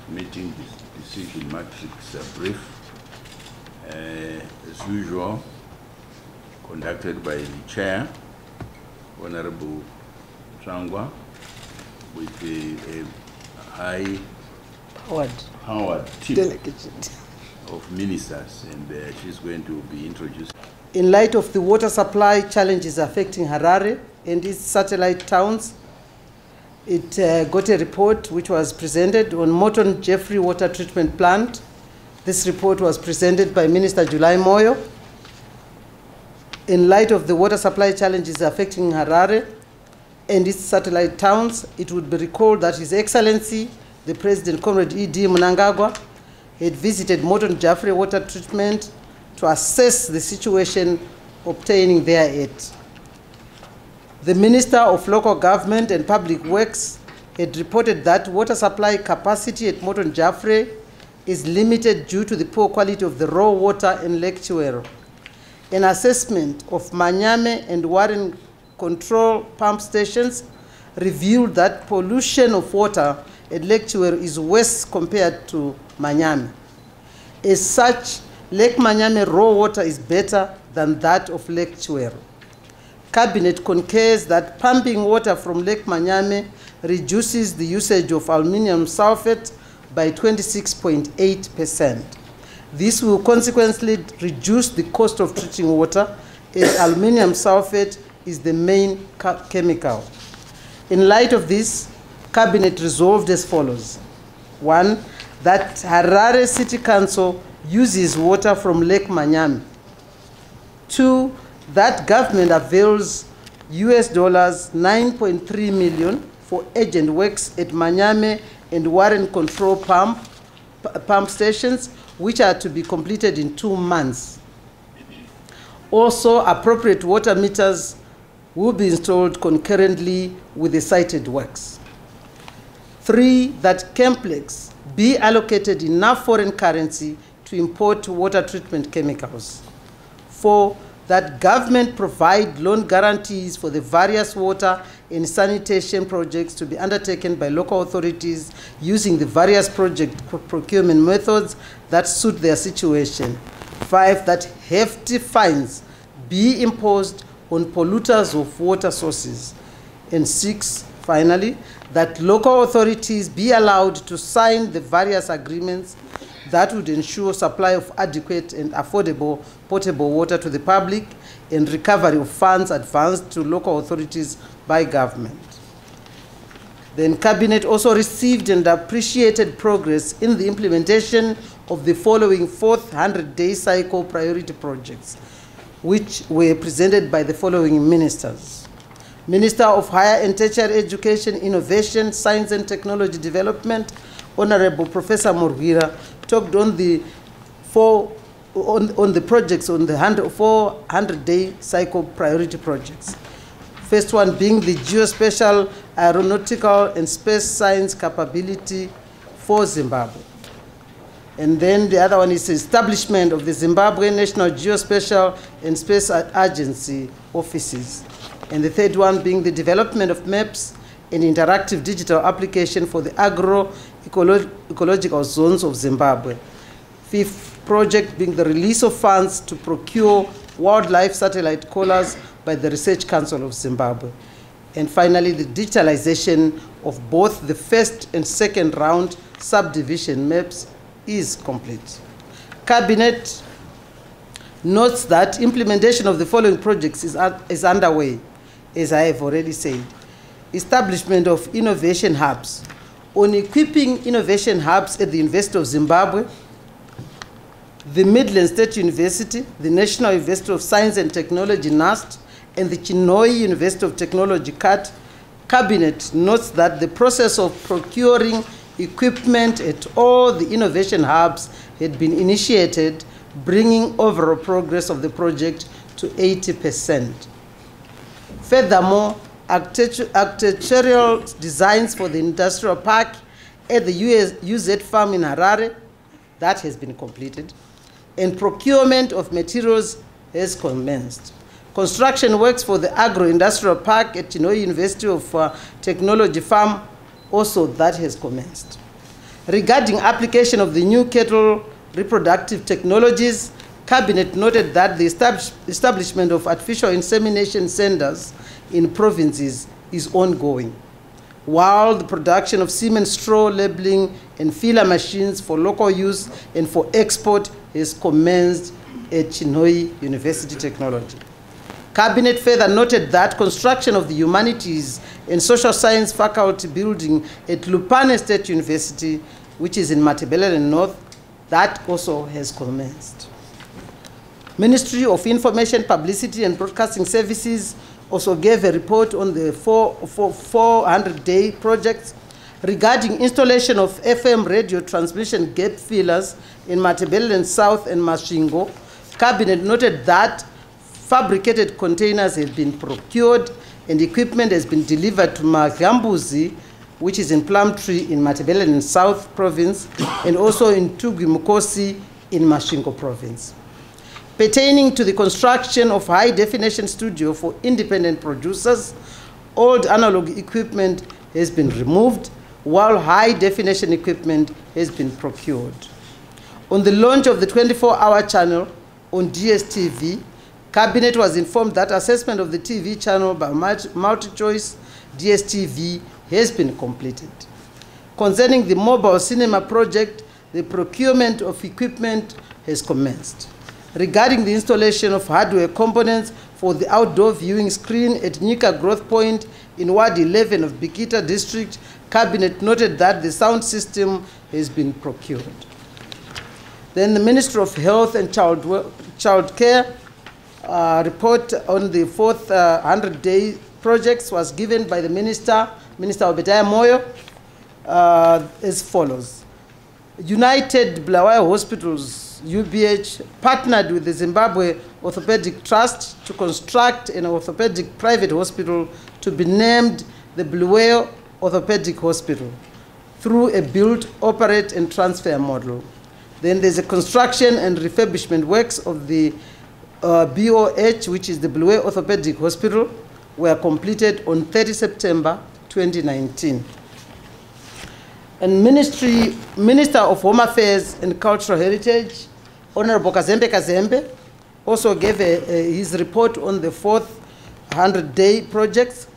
meeting decision matrix brief, as usual, conducted by the Chair, Honorable Trangwa, with a high-powered team of ministers, and she's going to be introduced. In light of the water supply challenges affecting Harare and its satellite towns, it got a report which was presented on Morton Jeffrey Water Treatment Plant. This report was presented by Minister July Moyo. In light of the water supply challenges affecting Harare and its satellite towns, it would be recalled that His Excellency, the President, Comrade E.D. Mnangagwa, had visited Morton Jeffrey Water Treatment to assess the situation obtaining their aid. The Minister of Local Government and Public Works had reported that water supply capacity at Morton Jeffrey is limited due to the poor quality of the raw water in Lake Chiwero. An assessment of Manyame and Warren control pump stations revealed that pollution of water at Lake Chiwero is worse compared to Manyame. As such, Lake Manyame raw water is better than that of Lake Chiwero. Cabinet concurs that pumping water from Lake Manyame reduces the usage of aluminium sulfate by 26.8%. This will consequently reduce the cost of treating water, as aluminium sulfate is the main chemical. In light of this, Cabinet resolved as follows. 1. That Harare City Council uses water from Lake Manyame. 2. That government avails US $9.3 million for agent works at Manyame and Warren control pump stations, which are to be completed in 2 months. Also, appropriate water meters will be installed concurrently with the cited works. 3. That Complex be allocated enough foreign currency to import water treatment chemicals. 4. That government provide loan guarantees for the various water and sanitation projects to be undertaken by local authorities using the various project procurement methods that suit their situation. 5. That hefty fines be imposed on polluters of water sources. And 6. Finally, that local authorities be allowed to sign the various agreements that would ensure supply of adequate and affordable potable water to the public and recovery of funds advanced to local authorities by government. Then Cabinet also received and appreciated progress in the implementation of the following 4th 100-day cycle priority projects, which were presented by the following ministers. Minister of Higher and Tertiary Education, Innovation, Science and Technology Development, Honorable Professor Morgira, talked on the projects on the 400-day cycle priority projects. First one being the geospatial, aeronautical, and space science capability for Zimbabwe. And then the other one is the establishment of the Zimbabwean National Geospatial and Space Agency offices. And the third one being the development of maps and interactive digital application for the agro-ecological zones of Zimbabwe. 5th project being the release of funds to procure wildlife satellite collars by the Research Council of Zimbabwe. And finally, the digitalization of both the first and second round subdivision maps is complete. Cabinet notes that implementation of the following projects is underway, as I have already said. Establishment of innovation hubs. On equipping innovation hubs at the University of Zimbabwe, the Midland State University, the National University of Science and Technology, NUST, and the Chinhoyi University of Technology, CAT, Cabinet notes that the process of procuring equipment at all the innovation hubs had been initiated, bringing overall progress of the project to 80%. Furthermore, architectural designs for the industrial park at the UZ farm in Harare, that has been completed, and procurement of materials has commenced. Construction works for the agro-industrial park at Chinhoyi University of Technology farm, also that has commenced. Regarding application of the new cattle reproductive technologies, Cabinet noted that the establishment of artificial insemination centers in provinces is ongoing, while the production of semen straw labeling and filler machines for local use and for export has commenced at Chinhoyi University Technology. Cabinet further noted that construction of the Humanities and Social Science Faculty building at Lupane State University, which is in Matabeleland North, that also has commenced. Ministry of Information, Publicity and Broadcasting Services also gave a report on the 400-day projects regarding installation of FM radio transmission gap fillers in Matabeleland South and Masvingo. Cabinet noted that fabricated containers have been procured and equipment has been delivered to Magambuzi, which is in Plumtree in Matabeleland South Province, and also in Tugwi Mukosi in Masvingo Province. Pertaining to the construction of high-definition studio for independent producers, old analog equipment has been removed, while high-definition equipment has been procured. On the launch of the 24-hour channel on DSTV, Cabinet was informed that assessment of the TV channel by MultiChoice DSTV has been completed. Concerning the mobile cinema project, the procurement of equipment has commenced. Regarding the installation of hardware components for the outdoor viewing screen at Nika Growth Point in Ward 11 of Bikita District, Cabinet noted that the sound system has been procured. Then the Ministry of Health and Child Care report on the fourth 100-day projects was given by the Minister Obadiah Moyo, as follows. United Bulawayo Hospitals, UBH, partnered with the Zimbabwe Orthopedic Trust to construct an orthopedic private hospital to be named the Bulawayo Orthopedic Hospital through a build, operate, and transfer model. Then there's a construction and refurbishment works of the BOH, which is the Bulawayo Orthopedic Hospital, were completed on 30 September 2019. And Minister of Home Affairs and Cultural Heritage, Honorable Kazembe Kazembe, also gave his report on the fourth 100-day projects.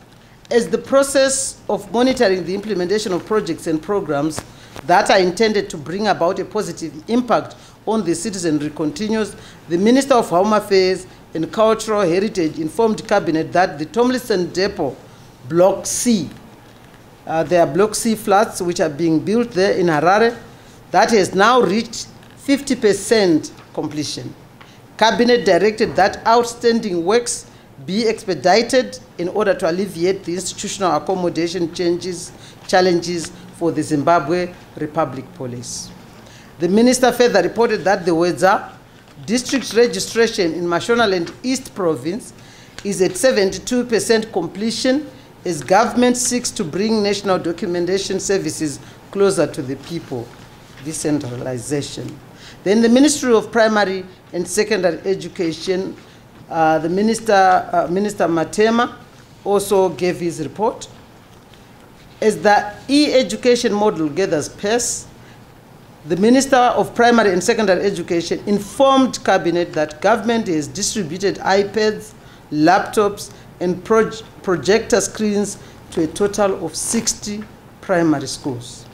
As the process of monitoring the implementation of projects and programs that are intended to bring about a positive impact on the citizenry continues, the Minister of Home Affairs and Cultural Heritage informed Cabinet that the Tomlinson Depot Block C, there are Block C flats which are being built there in Harare, that has now reached 50% completion. Cabinet directed that outstanding works be expedited in order to alleviate the institutional accommodation challenges for the Zimbabwe Republic Police. The minister further reported that the Wedza district registration in Mashonaland East Province is at 72% completion as government seeks to bring national documentation services closer to the people, decentralization. Then the Ministry of Primary and Secondary Education, the Minister Matema also gave his report. As the e-education model gathers pace, the Minister of Primary and Secondary Education informed Cabinet that government has distributed iPads, laptops, and projector screens to a total of 60 primary schools.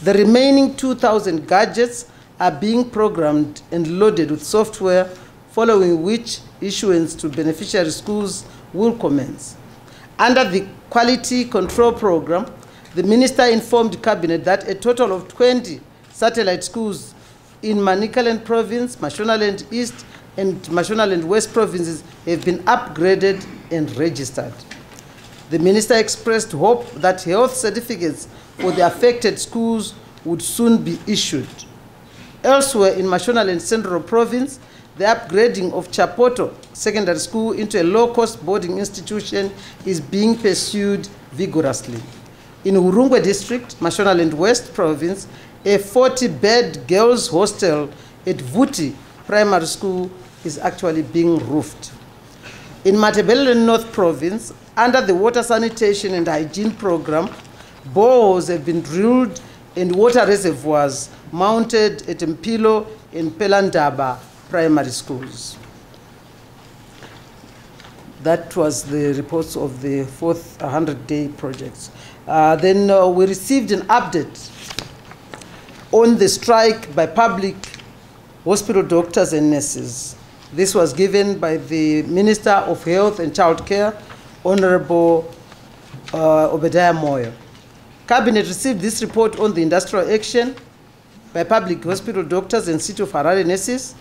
The remaining 2,000 gadgets are being programmed and loaded with software, following which issuance to beneficiary schools will commence. Under the Quality Control Program, the Minister informed Cabinet that a total of 20 satellite schools in Manicaland Province, Mashonaland East, and Mashonaland West provinces have been upgraded and registered. The Minister expressed hope that health certificates for the affected schools would soon be issued. Elsewhere in Mashonaland Central Province, the upgrading of Chapoto Secondary School into a low-cost boarding institution is being pursued vigorously. In Urungwe District, Mashonaland West Province, a 40-bed girls' hostel at Vuti Primary School is actually being roofed. In Matabeleland North Province, under the Water Sanitation and Hygiene Program, boreholes have been drilled and water reservoirs mounted at Mpilo and Pelandaba primary schools. That was the reports of the fourth 100-day projects. Then we received an update on the strike by public hospital doctors and nurses. This was given by the Minister of Health and Child Care, Honorable Obadiah Moyo. Cabinet received this report on the industrial action by public hospital doctors and City of Harare nurses.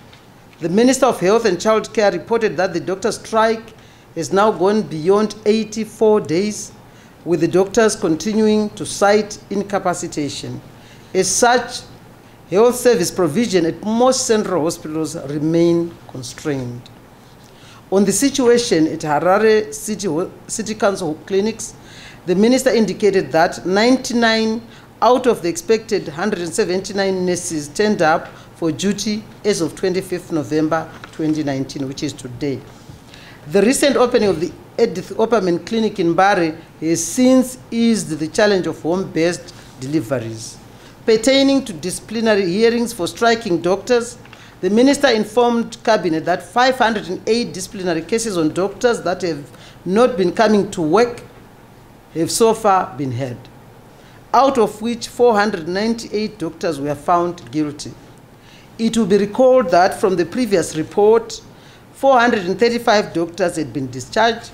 The Minister of Health and Child Care reported that the doctor strike has now gone beyond 84 days, with the doctors continuing to cite incapacitation. As such, health service provision at most central hospitals remain constrained. On the situation at Harare City Council clinics, the minister indicated that 99 out of the expected 179 nurses turned up for duty as of 25th November 2019, which is today. The recent opening of the Edith Opperman Clinic in Bari has since eased the challenge of home-based deliveries. Pertaining to disciplinary hearings for striking doctors, the minister informed Cabinet that 508 disciplinary cases on doctors that have not been coming to work have so far been heard, out of which 498 doctors were found guilty. It will be recalled that from the previous report, 435 doctors had been discharged,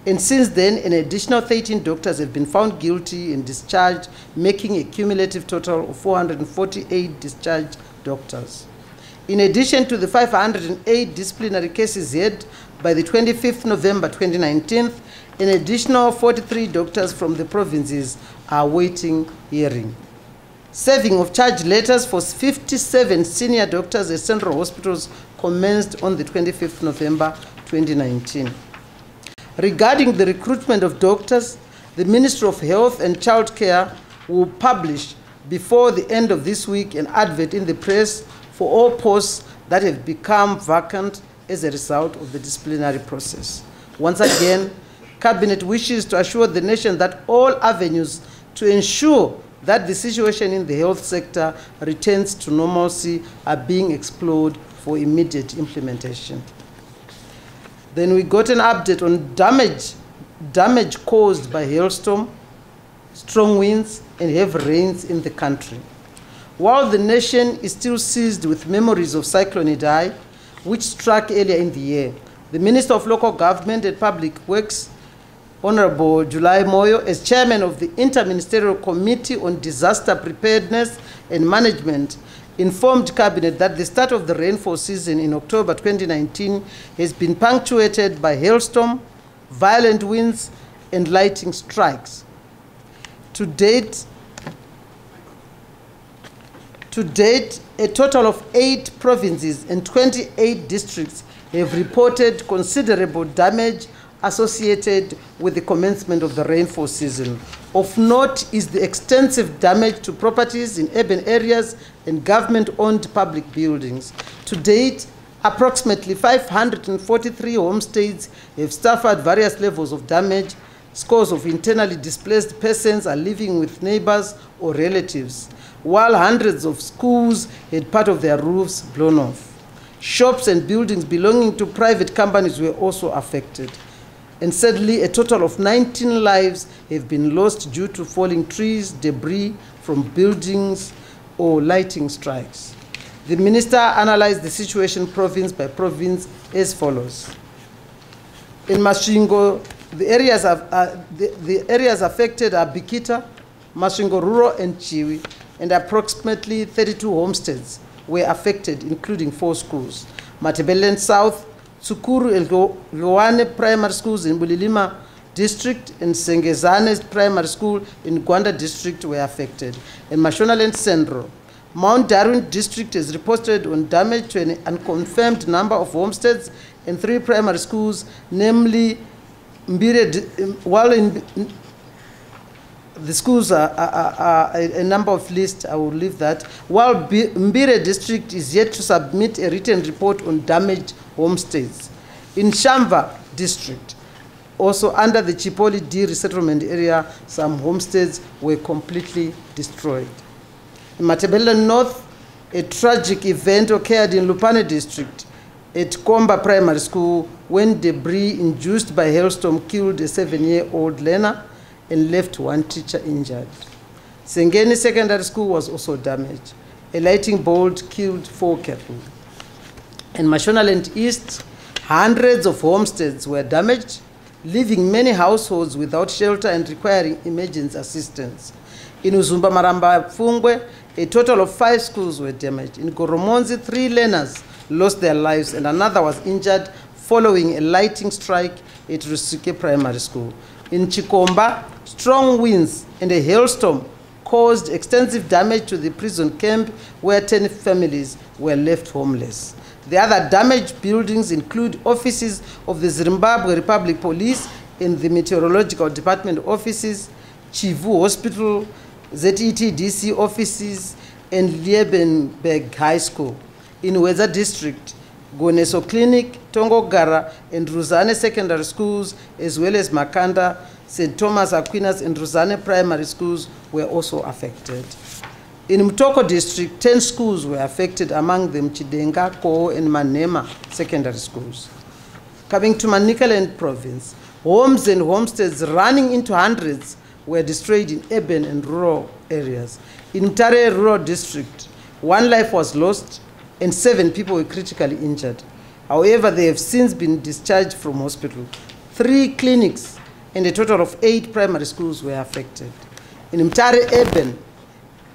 and since then, an additional 13 doctors have been found guilty and discharged, making a cumulative total of 448 discharged doctors. In addition to the 508 disciplinary cases heard by the 25th November 2019, an additional 43 doctors from the provinces are awaiting hearing. Serving of charge letters for 57 senior doctors at central hospitals commenced on the 25th November 2019. Regarding the recruitment of doctors, the Ministry of Health and Child Care will publish before the end of this week an advert in the press for all posts that have become vacant as a result of the disciplinary process. Once again, Cabinet wishes to assure the nation that all avenues to ensure that the situation in the health sector returns to normalcy are being explored for immediate implementation. Then we got an update on damage caused by hailstorm, strong winds, and heavy rains in the country. While the nation is still seized with memories of Cyclone Idai, which struck earlier in the year, the Minister of Local Government and Public Works, Honorable July Moyo, as chairman of the Interministerial Committee on Disaster Preparedness and Management, informed Cabinet that the start of the rainfall season in October 2019 has been punctuated by hailstorm, violent winds, and lightning strikes. To date, a total of 8 provinces and 28 districts have reported considerable damage associated with the commencement of the rainfall season. Of note is the extensive damage to properties in urban areas and government-owned public buildings. To date, approximately 543 homestays have suffered various levels of damage. Scores of internally displaced persons are living with neighbors or relatives, while hundreds of schools had part of their roofs blown off. Shops and buildings belonging to private companies were also affected. And sadly, a total of 19 lives have been lost due to falling trees, debris from buildings, or lightning strikes. The minister analyzed the situation province by province as follows. In Masvingo, the areas affected are Bikita, Masvingo Rural, and Chiwi, and approximately 32 homesteads were affected, including 4 schools. Matebelen South, Tsukuru and Loane primary schools in Bulilima district and Sengezane primary school in Gwanda district were affected. In Mashonaland Central, Mount Darwin district is reported on damage to an unconfirmed number of homesteads and 3 primary schools, namely Mbire, while in the schools are a number of lists, I will leave that. While Mbire district is yet to submit a written report on damaged homestays. In Shamba district, also under the Chipoli D resettlement area, some homesteads were completely destroyed. In Matabele North, a tragic event occurred in Lupane district at Komba Primary School when debris induced by hailstorm killed a 7-year-old learner and left one teacher injured. Sengeni Secondary School was also damaged. A lightning bolt killed 4 cattle. In Mashonaland East, hundreds of homesteads were damaged, leaving many households without shelter and requiring emergency assistance. In Uzumba Maramba Fungwe, a total of 5 schools were damaged. In Goromonzi, 3 learners lost their lives and another was injured following a lightning strike at Rusuke Primary School. In Chikomba, strong winds and a hailstorm caused extensive damage to the prison camp where 10 families were left homeless. The other damaged buildings include offices of the Zimbabwe Republic Police and the Meteorological Department offices, Chivu Hospital, ZETDC offices, and Liebenberg High School. In Weza District, Goneso Clinic, Tongogara, and Ruzane Secondary Schools, as well as Makanda, St. Thomas Aquinas, and Ruzane Primary Schools were also affected. In Mtoko District, 10 schools were affected, among them Chidenga, Ko, and Manema Secondary Schools. Coming to Manicaland Province, homes and homesteads running into hundreds were destroyed in urban and rural areas. In Mtare Rural District, 1 life was lost and 7 people were critically injured. However, they have since been discharged from hospital. 3 clinics and a total of 8 primary schools were affected. In Mtare Urban,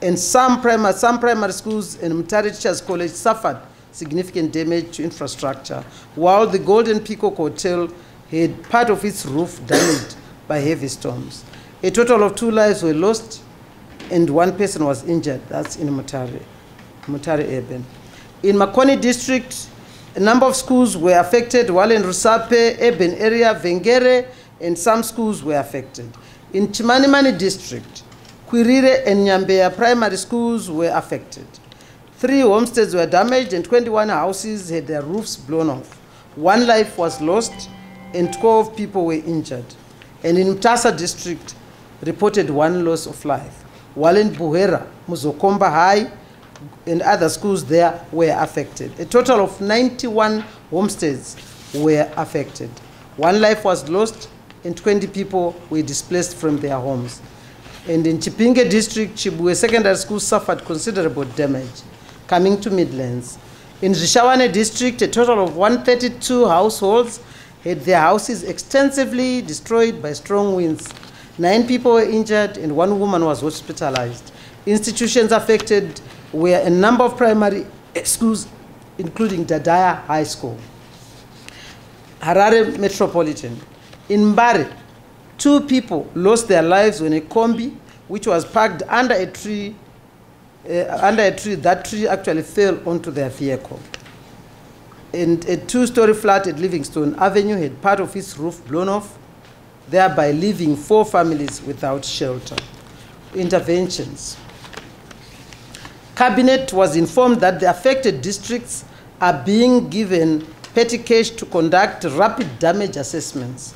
and some primary schools and Mtare Teachers College suffered significant damage to infrastructure, while the Golden Peacock Hotel had part of its roof damaged by heavy storms. A total of 2 lives were lost and 1 person was injured. That's in Mutare Urban. In Makoni District, a number of schools were affected, while in Rusape Urban area, Vengere, and some schools were affected. In Chimanimani District, Kwirire and Nyambea primary schools were affected. 3 homesteads were damaged and 21 houses had their roofs blown off. 1 life was lost and 12 people were injured. And in Mtasa District, reported 1 loss of life. While in Buhera, Muzokomba High, and other schools there were affected. A total of 91 homesteads were affected. 1 life was lost and 20 people were displaced from their homes. And in Chipinge District, Chibwe Secondary School suffered considerable damage. Coming to Midlands. In Rishawane District, a total of 132 households had their houses extensively destroyed by strong winds. 9 people were injured and 1 woman was hospitalized. Institutions affected were a number of primary schools, including Dadaya High School. Harare Metropolitan. In Mbare, 2 people lost their lives when a combi, which was parked under a tree, that tree actually fell onto their vehicle. And a 2-story flat at Livingstone Avenue had part of its roof blown off, thereby leaving 4 families without shelter. Interventions. Cabinet was informed that the affected districts are being given petty cash to conduct rapid damage assessments.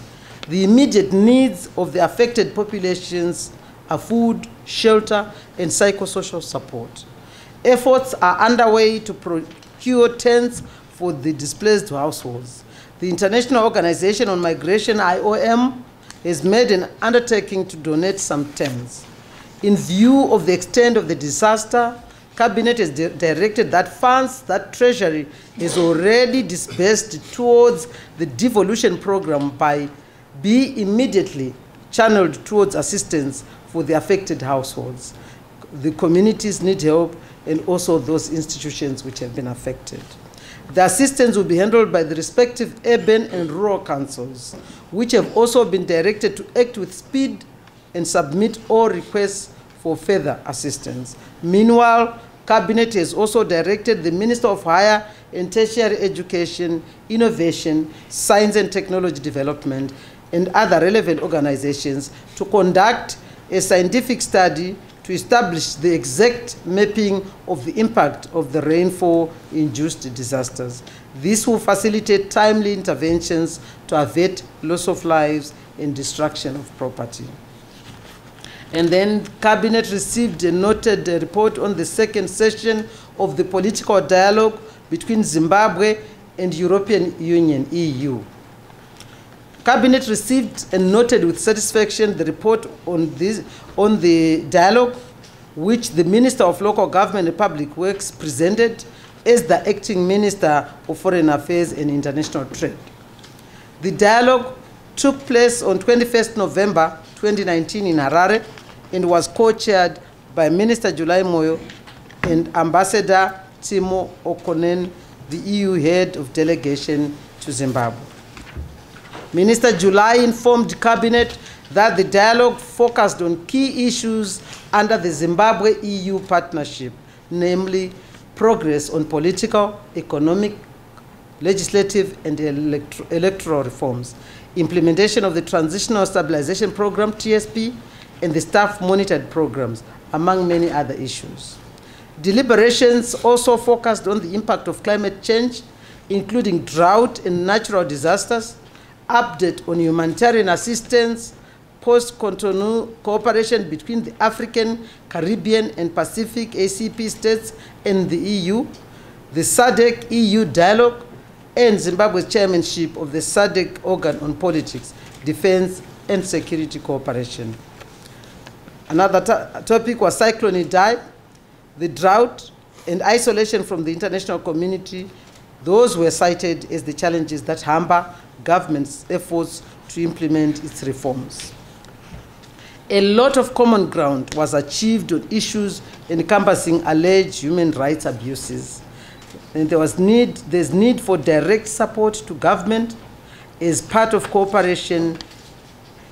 The immediate needs of the affected populations are food, shelter, and psychosocial support. Efforts are underway to procure tents for the displaced households. The International Organization on Migration, IOM, has made an undertaking to donate some tents. In view of the extent of the disaster, Cabinet has directed that funds that Treasury has already disbursed towards the devolution program be immediately channeled towards assistance for the affected households. The communities need help, and also those institutions which have been affected. The assistance will be handled by the respective urban and rural councils, which have also been directed to act with speed and submit all requests for further assistance. Meanwhile, Cabinet has also directed the Minister of Higher and Tertiary Education, Innovation, Science and Technology Development, and other relevant organizations to conduct a scientific study to establish the exact mapping of the impact of the rainfall-induced disasters. This will facilitate timely interventions to avert loss of lives and destruction of property. And then Cabinet received a noted report on the second session of the political dialogue between Zimbabwe and European Union, EU. Cabinet received and noted with satisfaction the report on the dialogue, which the Minister of Local Government and Public Works presented as the Acting Minister of Foreign Affairs and International Trade. The dialogue took place on 21st November 2019 in Harare and was co-chaired by Minister July Moyo and Ambassador Timo Okonen, the EU head of delegation to Zimbabwe. Minister July informed Cabinet that the dialogue focused on key issues under the Zimbabwe-EU partnership, namely progress on political, economic, legislative, and electoral reforms, implementation of the Transitional Stabilization Program, TSP, and the staff monitored programs, among many other issues. Deliberations also focused on the impact of climate change, including drought and natural disasters, update on humanitarian assistance, post-Cotonou cooperation between the African, Caribbean, and Pacific ACP states and the EU, the SADC-EU dialogue, and Zimbabwe's chairmanship of the SADC organ on politics, defense, and security cooperation. Another topic was Cyclone Idai, the drought, and isolation from the international community. Those were cited as the challenges that hamper government's efforts to implement its reforms. A lot of common ground was achieved on issues encompassing alleged human rights abuses. And there's need for direct support to government as part of cooperation,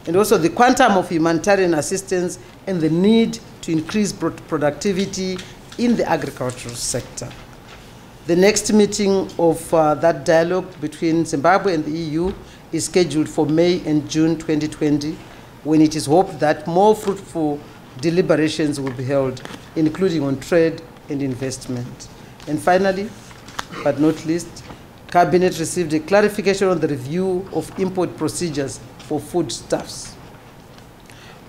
and also the quantum of humanitarian assistance and the need to increase productivity in the agricultural sector. The next meeting of that dialogue between Zimbabwe and the EU is scheduled for May and June 2020, when it is hoped that more fruitful deliberations will be held, including on trade and investment. And finally, but not least, Cabinet received a clarification on the review of import procedures for foodstuffs.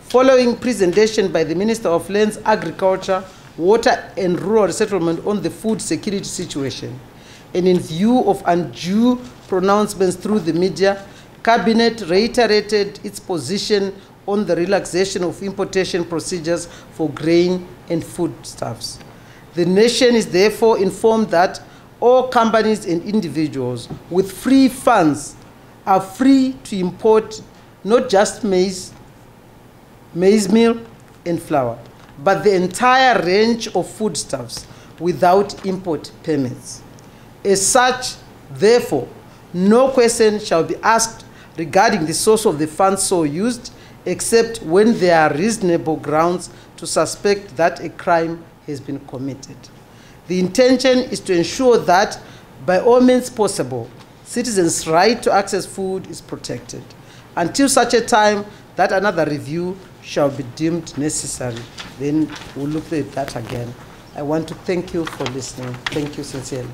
Following presentation by the Minister of Lands, Agriculture, Water and Rural Settlement on the food security situation, and in view of undue pronouncements through the media, Cabinet reiterated its position on the relaxation of importation procedures for grain and foodstuffs. The nation is therefore informed that all companies and individuals with free funds are free to import not just maize meal, and flour, but the entire range of foodstuffs without import permits. As such, therefore, no question shall be asked regarding the source of the funds so used, except when there are reasonable grounds to suspect that a crime has been committed. The intention is to ensure that, by all means possible, citizens' right to access food is protected, until such a time that another review shall be deemed necessary. Then we'll look at that again. I want to thank you for listening. Thank you sincerely.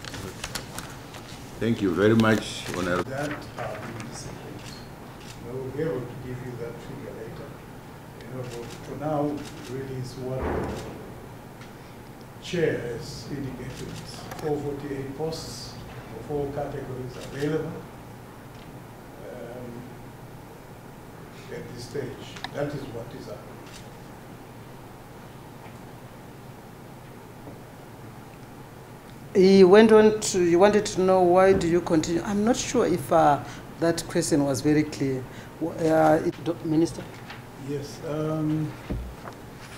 Thank you very much, Honorable. That milliseconds. We'll be able to give you that figure later. But for now, really is what the chair has indicated. 448 posts of all categories available at this stage. That is what is happening. He went on to, you wanted to know why do you continue. I'm not sure if that question was very clear. Minister? Yes.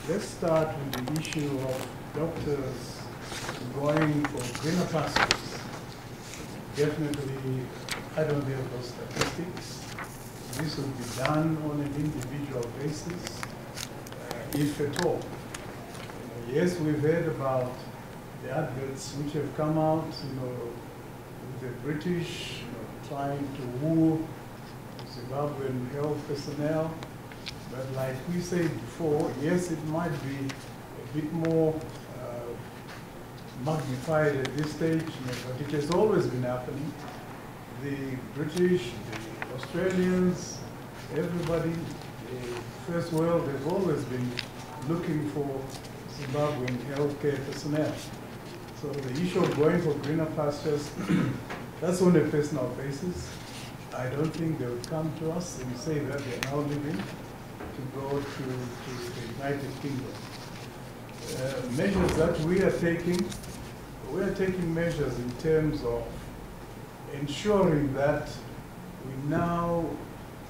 Let's start with the issue of doctors going for greener pastures. Definitely, I don't have those statistics. This will be done on an individual basis, if at all. Yes, we've heard about the adverts which have come out, with the British, trying to woo Zimbabwean health personnel. But like we said before, yes, it might be a bit more magnified at this stage, but it has always been happening. The British, the Australians, everybody, the First World, they've always been looking for Zimbabwean healthcare personnel. So the issue of going for greener pastures, that's on a personal basis. I don't think they would come to us and say that they're now leaving to go to the United Kingdom. Measures that we are taking measures in terms of ensuring that we now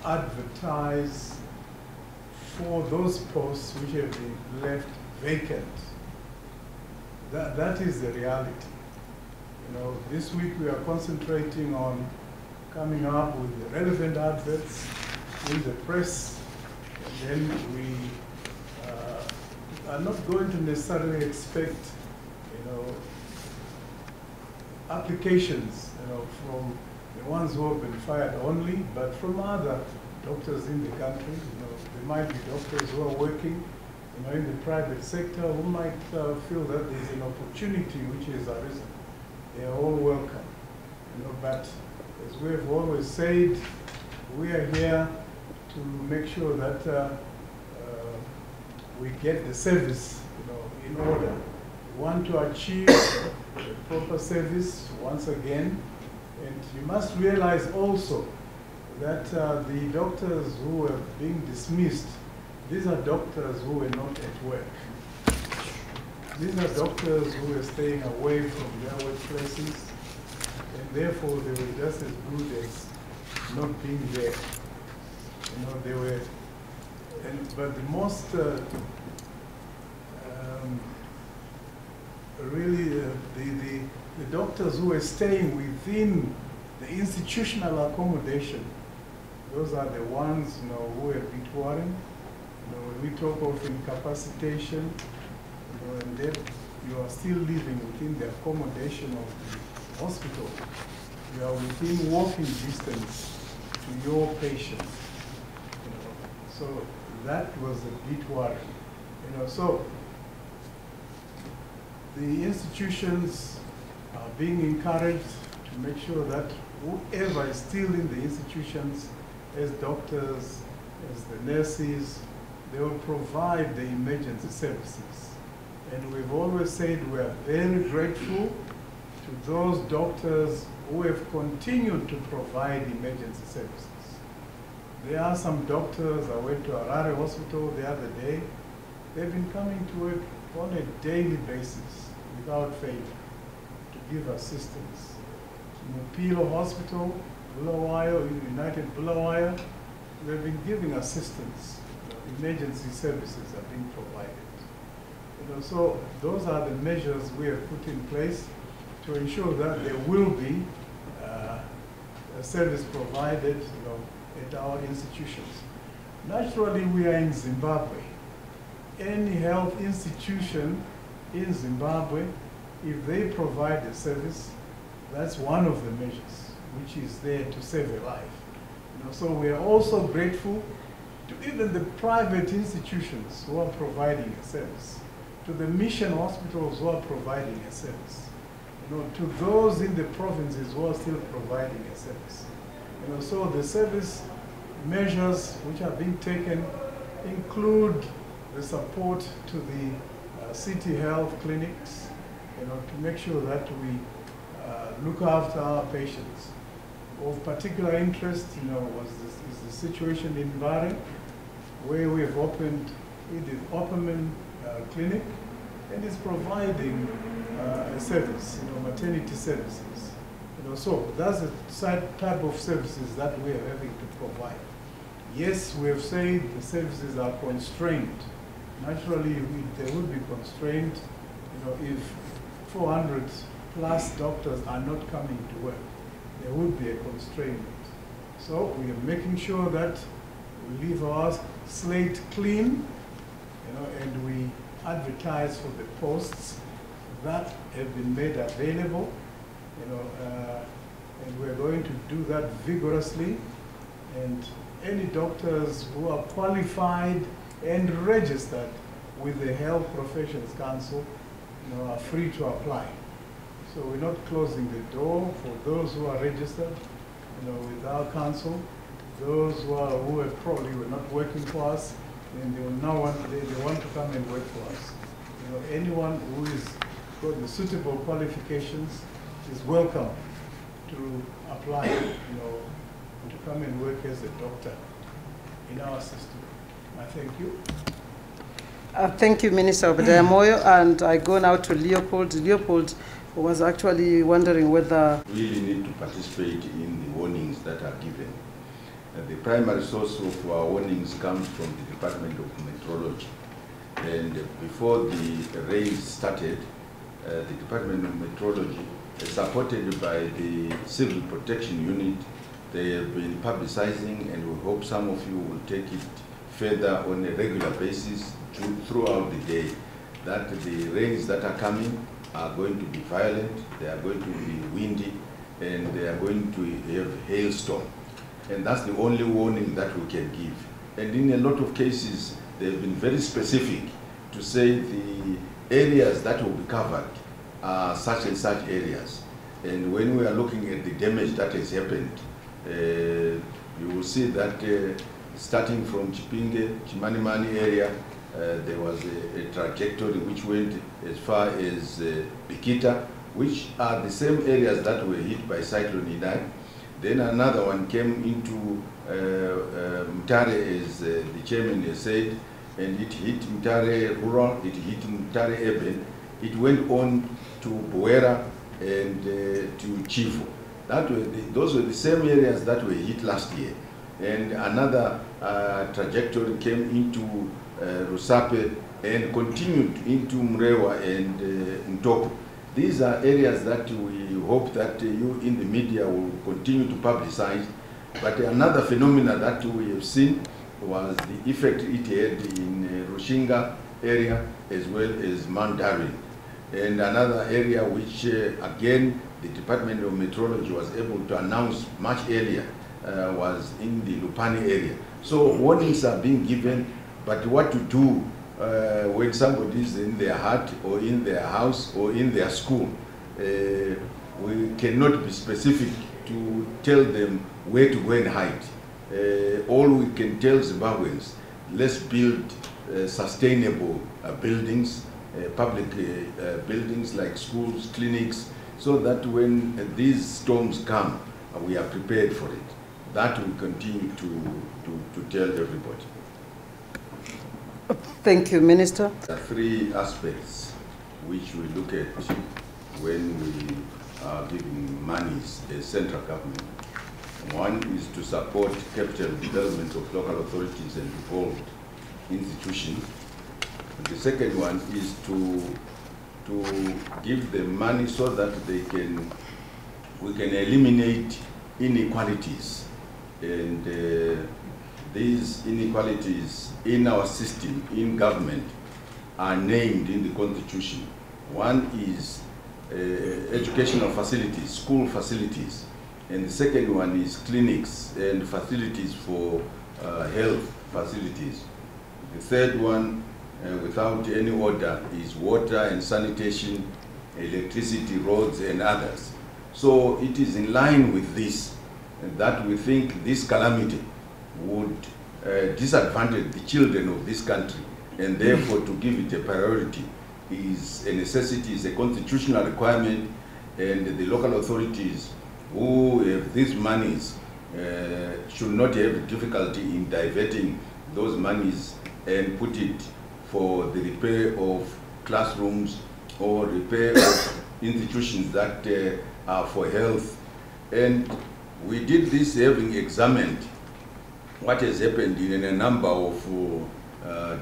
advertise for those posts which have been left vacant. That is the reality. You know, this week we are concentrating on coming up with the relevant adverts in the press, and then we are not going to necessarily expect, you know, applications, you know, from the ones who have been fired only, but from other doctors in the country. You know, there might be doctors who are working, you know, in the private sector who might feel that there's an opportunity which has arisen. They are all welcome, you know, but as we have always said, we are here to make sure that we get the service, you know, in order. We want to achieve the proper service once again, and you must realize also that the doctors who are being dismissed, these are doctors who were not at work. These are doctors who were staying away from their workplaces, and therefore they were just as good as not being there. You know, they were, but the most really the doctors who were staying within the institutional accommodation, those are the ones, you know, who are a bit worrying. You know, when we talk of incapacitation, you know, and then you are still living within the accommodation of the hospital. You are within walking distance to your patients. You know, so that was a bit worrying. You know, so the institutions are being encouraged to make sure that whoever is still in the institutions, as doctors, as the nurses, they will provide the emergency services. And we've always said we are very grateful to those doctors who have continued to provide emergency services. There are some doctors, I went to Harare Hospital the other day, they've been coming to work on a daily basis without fail to give assistance. Mupilo Hospital, Bulawayo, United Bulawayo, they've been giving assistance. Emergency services are being provided. You know, so those are the measures we have put in place to ensure that there will be a service provided, you know, at our institutions. Naturally, we are in Zimbabwe. Any health institution in Zimbabwe, if they provide a service, that's one of the measures which is there to save a life. You know, so we are also grateful to even the private institutions who are providing a service, to the mission hospitals who are providing a service, you know, to those in the provinces who are still providing a service. You know, so the service measures which are being taken include the support to the city health clinics, you know, to make sure that we look after our patients. Of particular interest, you know, is the situation in Mbare, where we have opened the Opperman Clinic, and is providing a service, you know, maternity services. You know, so that's the type of services that we are having to provide. Yes, we have said the services are constrained. Naturally, they would be constrained, you know, if 400 plus doctors are not coming to work. There would be a constraint. So we are making sure that we leave our slate clean, you know, and we advertise for the posts that have been made available, you know, and we're going to do that vigorously. And any doctors who are qualified and registered with the Health Professions Council, you know, are free to apply. So we're not closing the door for those who are registered, you know, with our council. Those who have probably were not working for us, then they will now they want to come and work for us. You know, anyone who is got the suitable qualifications is welcome to apply, you know, to come and work as a doctor in our system. I thank you. Thank you, Minister Obadiah Moyo, and I go now to Leopold. Leopold was actually wondering whether we really need to participate in the warnings that are given. The primary source of our warnings comes from the Department of Meteorology. And before the rains started, the Department of Meteorology, supported by the Civil Protection Unit, they have been publicizing, and we hope some of you will take it further on a regular basis throughout the day, that the rains that are coming are going to be violent, they are going to be windy, and they are going to have hailstorm. And that's the only warning that we can give. And in a lot of cases, they've been very specific to say the areas that will be covered are such and such areas. And when we are looking at the damage that has happened, you will see that starting from Chipinge, Chimanimani area, there was a trajectory which went as far as Bikita, which are the same areas that were hit by Cyclone Idai. Then another one came into Mutare, as the chairman has said, and it hit Mutare rural, it hit Mutare urban, it went on to Buera and to Chivo. Those were the same areas that were hit last year. And another trajectory came into Rusape and continued into Mrewa and Mtoko. These are areas that we hope that you in the media will continue to publicize. But another phenomenon that we have seen was the effect it had in Rushinga area as well as Mandarin. And another area which, again, the Department of Meteorology was able to announce much earlier was in the Lupani area. So warnings are being given, but what to do when somebody is in their hut or in their house or in their school, we cannot be specific to tell them where to go and hide. All we can tell Zimbabweans, let's build sustainable buildings, public buildings like schools, clinics, so that when these storms come, we are prepared for it. That we continue to tell everybody. Thank you, Minister. There are three aspects which we look at when we are giving monies as central government. One is to support capital development of local authorities and involved institutions. And the second one is to give them money so that we can eliminate inequalities. And these inequalities in our system, in government, are named in the Constitution. One is educational facilities, school facilities, and the second one is clinics and facilities for health facilities. The third one, without any order, is water and sanitation, electricity, roads, and others. So it is in line with this that we think this calamity would disadvantage the children of this country, and therefore to give it a priority is a necessity, is a constitutional requirement, and the local authorities who have these monies should not have difficulty in diverting those monies and put it for the repair of classrooms or repair of institutions that are for health. And we did this having examined what has happened in a number of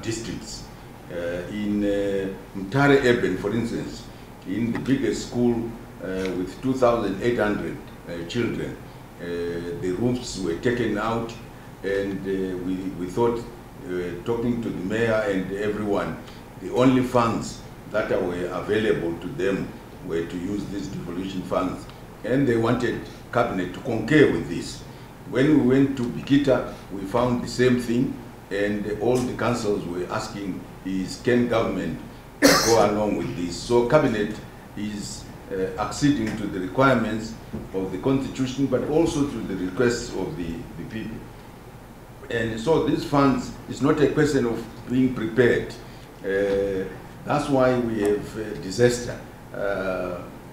districts. In Mutare Urban, for instance, in the biggest school with 2,800 children, the roofs were taken out, and we thought, talking to the mayor and everyone, the only funds that were available to them were to use these devolution funds, and they wanted cabinet to concur with this. When we went to Bikita, we found the same thing, and all the councils were asking, can government go along with this? So cabinet is acceding to the requirements of the constitution, but also to the requests of the people. And so these funds, it's not a question of being prepared. That's why we have disaster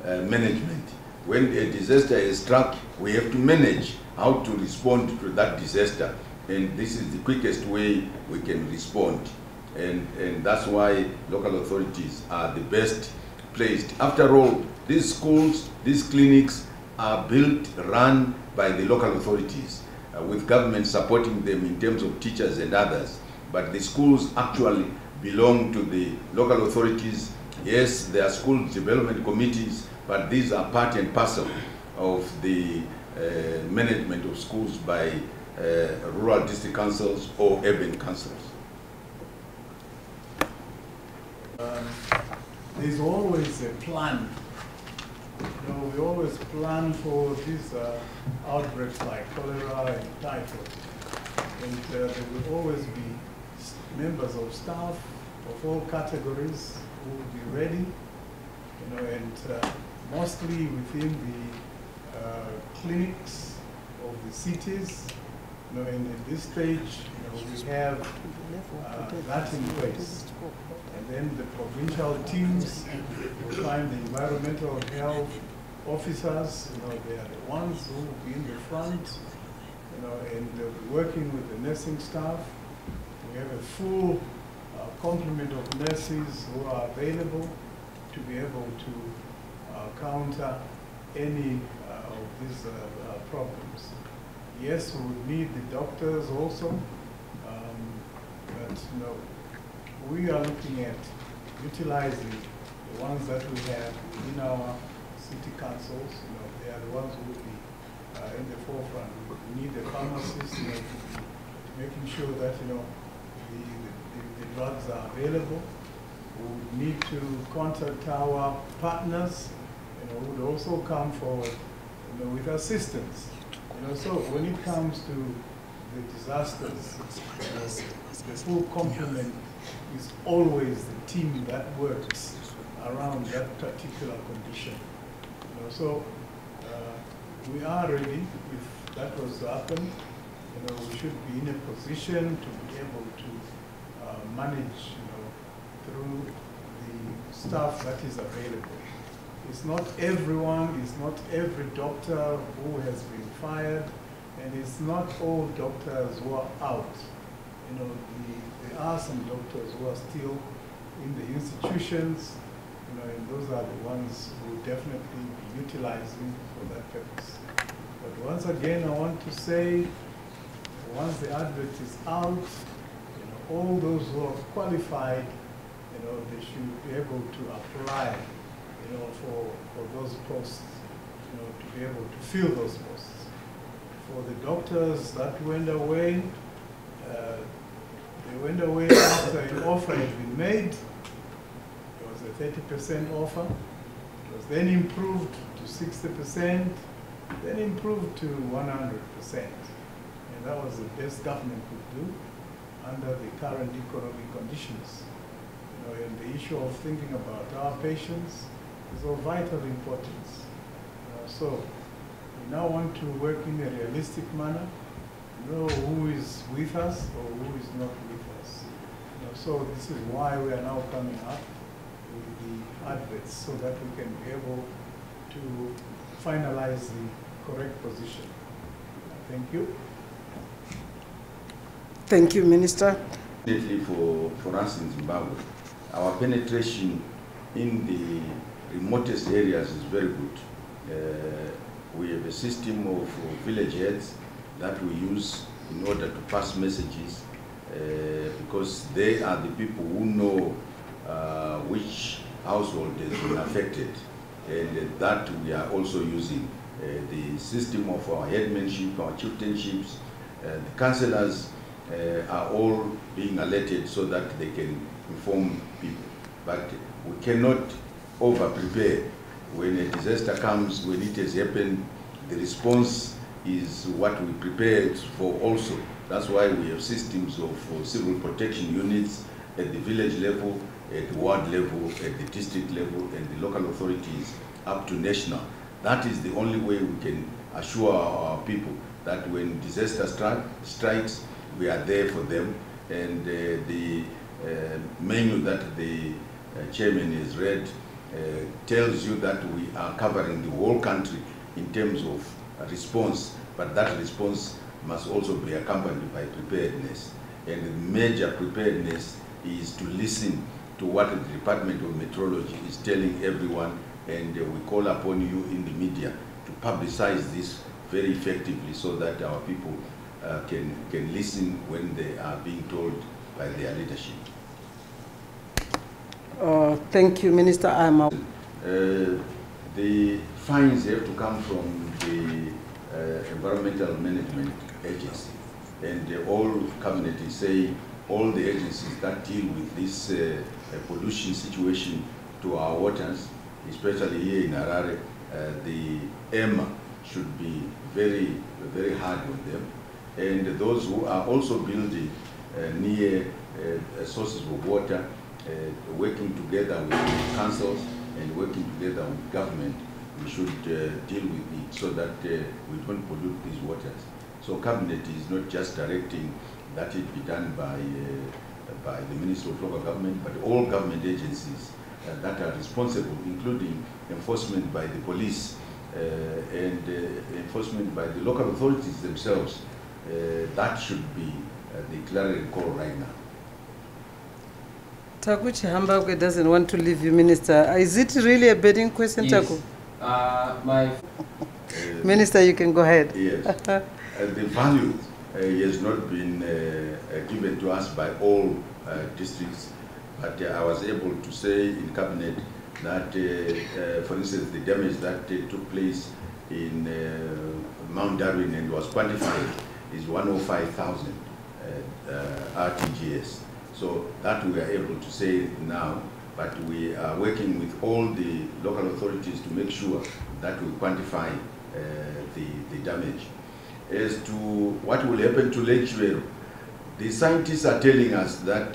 management. When a disaster is struck, we have to manage how to respond to that disaster. And this is the quickest way we can respond. And that's why local authorities are the best placed. After all, these schools, these clinics are built, run by the local authorities, with government supporting them in terms of teachers and others. But the schools actually belong to the local authorities. Yes, there are school development committees, but these are part and parcel of the management of schools by rural district councils or urban councils. There's always a plan. You know, we always plan for these outbreaks like cholera and typhoid. And there will always be members of staff of all categories who will be ready, you know, and mostly within the clinics of the cities. You know, and at this stage, you know, we have that in place. And then the provincial teams will find the environmental health officers. You know, they are the ones who will be in the front. You know, and they'll be working with the nursing staff. We have a full complement of nurses who are available to be able to counter any of these problems. Yes, we would need the doctors also, but you know, we are looking at utilizing the ones that we have in our city councils. You know, they are the ones who will be in the forefront. We need the pharmacists, you know, making sure that, you know, the drugs are available. We need to contact our partners, you know, who would also come forward, you know, with assistance. You know, so when it comes to the disasters, you know, the full complement is always the team that works around that particular condition. You know, so we are ready. If that was to happen, you know, we should be in a position to be able to manage, you know, through the staff that is available. It's not everyone, it's not every doctor who has been fired, and it's not all doctors who are out. You know, there are some doctors who are still in the institutions, you know, and those are the ones who definitely be utilizing for that purpose. But once again, I want to say, once the advert is out, you know, all those who are qualified, you know, they should be able to apply, you know, for those posts, you know, to be able to fill those posts. For the doctors that went away, they went away after an offer had been made. It was a 30% offer. It was then improved to 60%, then improved to 100%. And that was the best government could do under the current economic conditions. You know, and the issue of thinking about our patients is of vital importance. So we now want to work in a realistic manner, know who is with us or who is not with us. You know, so this is why we are now coming up with the adverts, so that we can be able to finalize the correct position. Thank you. Thank you, Minister. Definitely for us in Zimbabwe, our penetration in the remotest areas is very good. We have a system of village heads that we use in order to pass messages, because they are the people who know which household has been affected, and that we are also using the system of our headmanship, our chieftainships. The councillors are all being alerted so that they can inform people. But we cannot over-prepare. When a disaster comes, when it has happened, the response is what we prepared for also. That's why we have systems of civil protection units at the village level, at the ward level, at the district level, and the local authorities up to national. That is the only way we can assure our people that when disaster strikes, we are there for them, and the menu that the chairman has read tells you that we are covering the whole country in terms of response, but that response must also be accompanied by preparedness. And the major preparedness is to listen to what the Department of Meteorology is telling everyone, and we call upon you in the media to publicize this very effectively so that our people can listen when they are being told by their leadership. Thank you, Minister. The fines have to come from the Environmental Management Agency, and all cabinet is saying all the agencies that deal with this pollution situation to our waters, especially here in Harare, the EMA should be very, very hard on them. And those who are also building near sources of water, working together with councils and working together with government, we should deal with it so that we don't pollute these waters. So cabinet is not just directing that it be done by the Ministry of Local Government, but all government agencies that are responsible, including enforcement by the police and enforcement by the local authorities themselves. That should be the clarion call right now. Takuchi Hambagwe doesn't want to leave you, Minister. Is it really a burning question, Yes. Taku? Minister, you can go ahead. Yes. The value has not been given to us by all districts, but I was able to say in cabinet that, for instance, the damage that took place in Mount Darwin and was quantified is 105,000 RTGS. So that we are able to say now, but we are working with all the local authorities to make sure that we quantify the damage. As to what will happen to Lake Chwero, the scientists are telling us that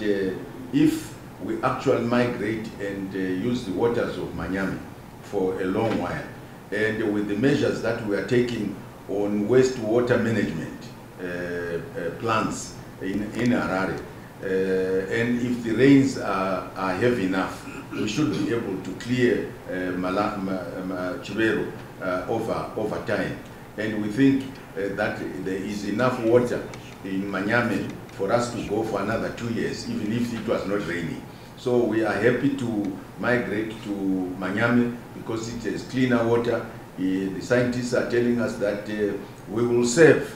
if we actually migrate and use the waters of Manyame for a long while, and with the measures that we are taking on wastewater management plants in Harare, and if the rains are heavy enough, we should be able to clear Chwero over time. And we think that there is enough water in Manyame for us to go for another 2 years, even if it was not raining. So we are happy to migrate to Manyame because it has cleaner water. The scientists are telling us that we will save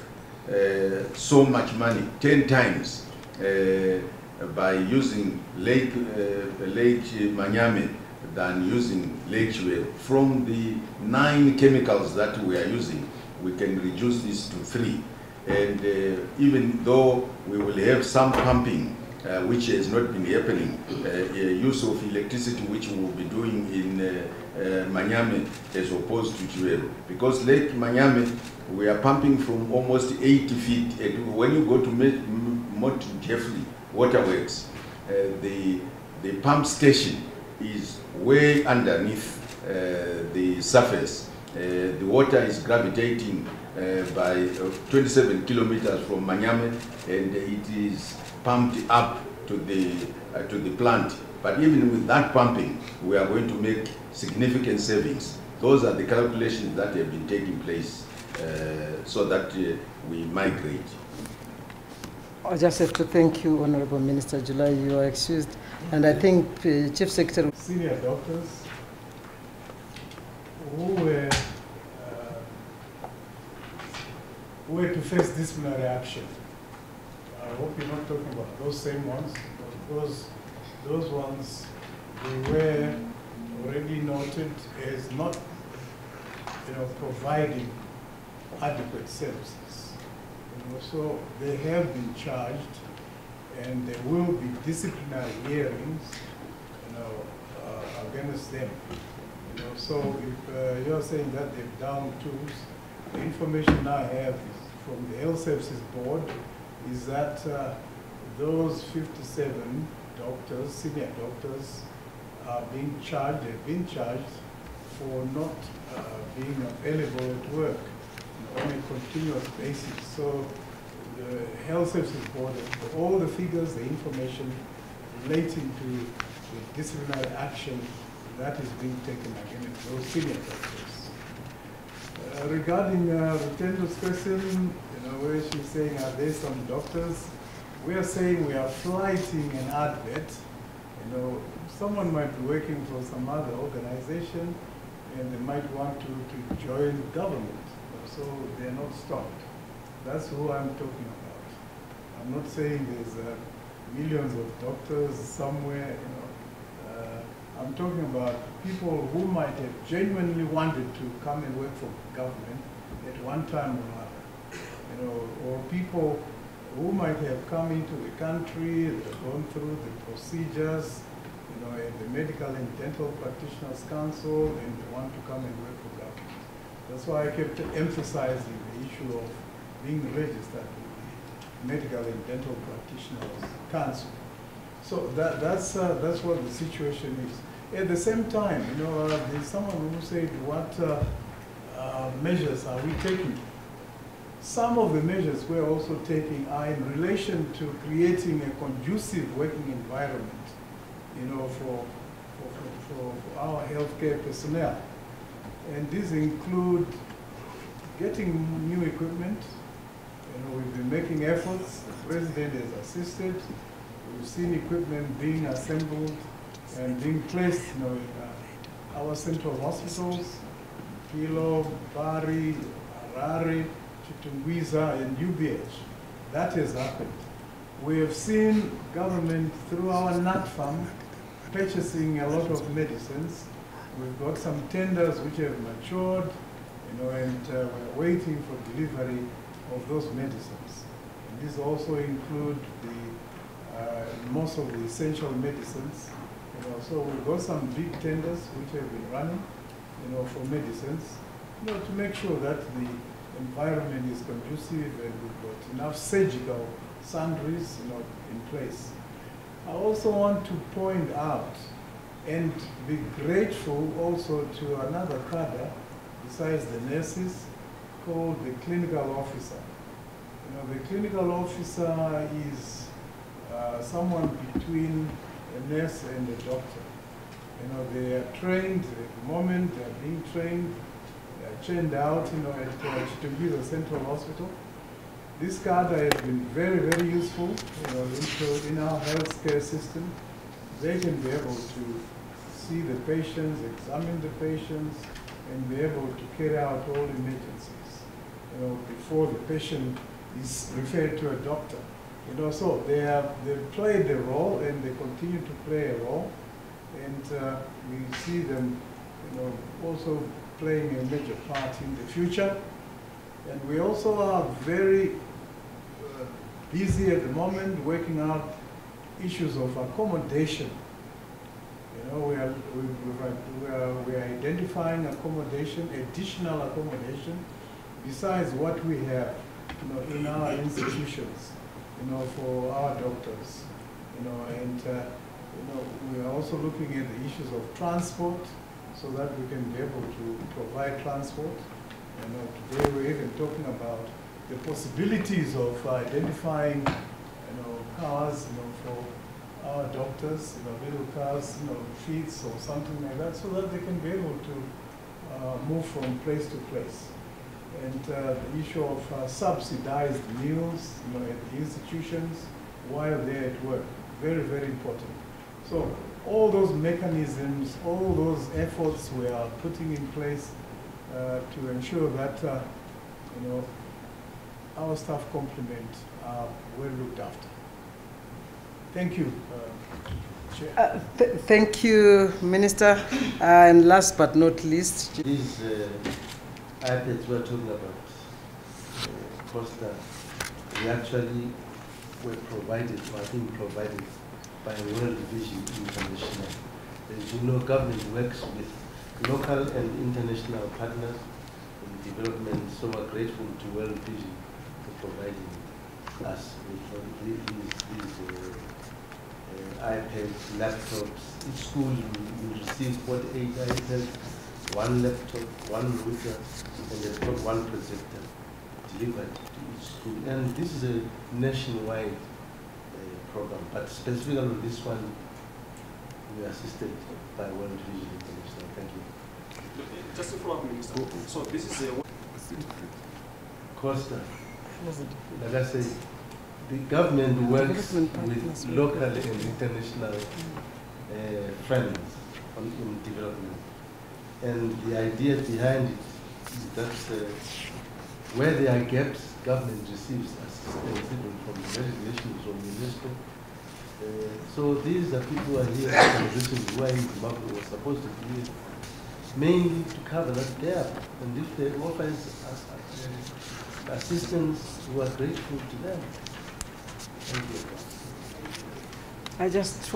so much money, 10 times, by using Lake Manyame than using Lake Chwero. From the 9 chemicals that we are using, we can reduce this to 3. And even though we will have some pumping, which has not been happening, use of electricity which we will be doing in Manyame as opposed to Chwero. Because Lake Manyame, we are pumping from almost 80 feet. And when you go to Mount Jeffrey Waterworks, the pump station is way underneath the surface. The water is gravitating by 27 kilometers from Manyame, and it is pumped up to the plant. But even with that pumping, we are going to make significant savings. Those are the calculations that have been taking place so that we migrate. I just have to thank you, Honorable Minister July. You are excused. And I think Chief Secretary... Senior doctors who were to face disciplinary action. I hope you're not talking about those same ones, because those ones, they were already noted as not, providing adequate services. So they have been charged, and there will be disciplinary hearings, against them. So if you're saying that they've down tools, the information I have from the Health Services Board is that those 57 doctors, senior doctors, are being charged, they've been charged for not being available at work on a continuous basis. So the Health Services Board, all the figures, the information relating to the disciplinary action that is being taken against those senior doctors. Regarding Rutendo's question, where she's saying, are there some doctors? We are saying we are flighting an advert. Someone might be working for some other organization and they might want to join the government, so they're not stopped. That's who I'm talking about. I'm not saying there's millions of doctors somewhere, I'm talking about people who might have genuinely wanted to come and work for government at one time or another, or people who might have come into the country, they've gone through the procedures, at the Medical and Dental Practitioners Council, and they want to come and work for government. That's why I kept emphasizing the issue of being registered with the Medical and Dental Practitioners Council. So that's what the situation is. At the same time, there's someone who said, what measures are we taking? Some of the measures we're also taking are in relation to creating a conducive working environment, for our healthcare personnel. And these include getting new equipment. We've been making efforts. The President has assisted. We've seen equipment being assembled and being placed in our central hospitals, Kilo, Bari, Harare, Chitungwiza, and UBH. That has happened. We have seen government through our NatFam purchasing a lot of medicines. We've got some tenders which have matured, and we're waiting for delivery of those medicines. And these also include most of the essential medicines. So we've got some big tenders which have been running, for medicines, to make sure that the environment is conducive and we've got enough surgical sundries, in place. I also want to point out and be grateful also to another cadre besides the nurses, called the clinical officer. The clinical officer is someone between a nurse and a doctor. They are trained at the moment, they are being trained, they are trained out, at Chitungwiza Central Hospital. This cadre has been very, very useful, in our healthcare system. They can be able to see the patients, examine the patients, and be able to carry out all emergencies, before the patient is referred to a doctor. So they've played a role and they continue to play a role, and we see them, also playing a major part in the future. And we also are very busy at the moment working out issues of accommodation. We are identifying accommodation, additional accommodation, besides what we have, in our institutions, for our doctors, and we are also looking at the issues of transport, so that we can be able to provide transport. Today we're even talking about the possibilities of identifying, cars, for our doctors, little cars, fleets or something like that, so that they can be able to move from place to place. And the issue of subsidized meals, at the institutions while they're at work, very, very important. So all those mechanisms, all those efforts we are putting in place to ensure that our staff complement are well looked after. Thank you, Chair. Thank you, Minister. And last but not least, these iPads we're talking about, Costa, we actually were provided, or I think provided, by World Vision International. As you know, government works with local and international partners in development, so we're grateful to World Vision for providing us with these iPads, laptops. Each school will receive 48 iPads, one laptop, one router, and they've got one projector delivered to each school. And this is a nationwide program, but specifically on this one, we are assisted by World Vision International. Thank you. Just to follow up, Minister. So this is a Costa. Like I say, the government works with local and international friends in development. And the idea behind it is that where there are gaps, government receives assistance even from the United Nations or UNESCO. So these are people who are here, organizations who are in Zimbabwe were supposed to be here, mainly to cover that gap. And if they offer assistance, we are grateful to them. Thank you. I just